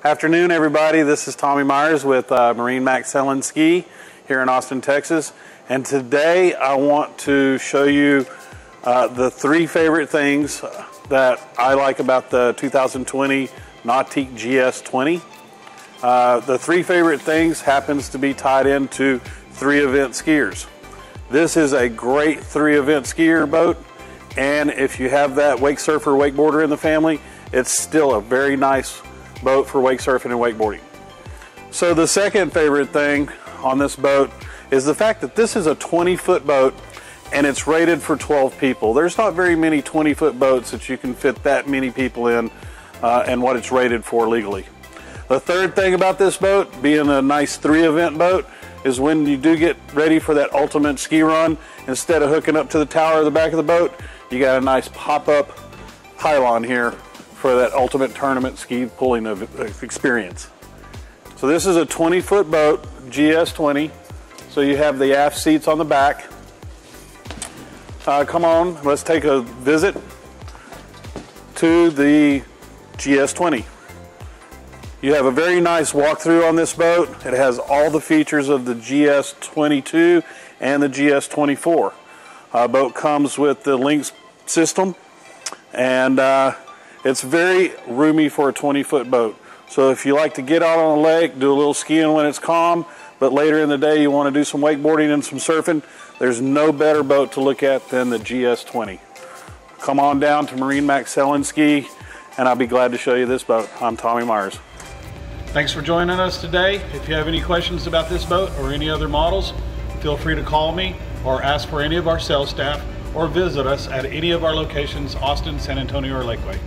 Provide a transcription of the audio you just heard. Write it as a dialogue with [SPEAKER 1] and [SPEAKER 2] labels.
[SPEAKER 1] Afternoon, everybody. This is Tommy Myers with MarineMax Sail and Ski here in Austin, Texas. And today I want to show you the three favorite things that I like about the 2020 Nautique GS20. The three favorite things happens to be tied into 3-event skiers. This is a great 3-event skier boat, and if you have that wake surfer, wakeboarder in the family, it's still a very nice boat for wake surfing and wakeboarding. So the second favorite thing on this boat is the fact that this is a 20-foot boat and it's rated for 12 people. There's not very many 20-foot boats that you can fit that many people in and what it's rated for legally. The third thing about this boat, being a nice 3-event boat, is when you do get ready for that ultimate ski run, instead of hooking up to the tower of the back of the boat, you got a nice pop-up pylon here for that ultimate tournament ski pulling experience. So this is a 20-foot boat, GS20. So you have the aft seats on the back. Come on, let's take a visit to the GS20. You have a very nice walkthrough on this boat. It has all the features of the GS22 and the GS24. Boat comes with the LINC system, and it's very roomy for a 20-foot boat. So if you like to get out on a lake, do a little skiing when it's calm, but later in the day you want to do some wakeboarding and some surfing, there's no better boat to look at than the GS20. Come on down to MarineMax Sail and Ski, and I'll be glad to show you this boat. I'm Tommy Myers.
[SPEAKER 2] Thanks for joining us today. If you have any questions about this boat or any other models, feel free to call me or ask for any of our sales staff, or visit us at any of our locations, Austin, San Antonio, or Lakeway.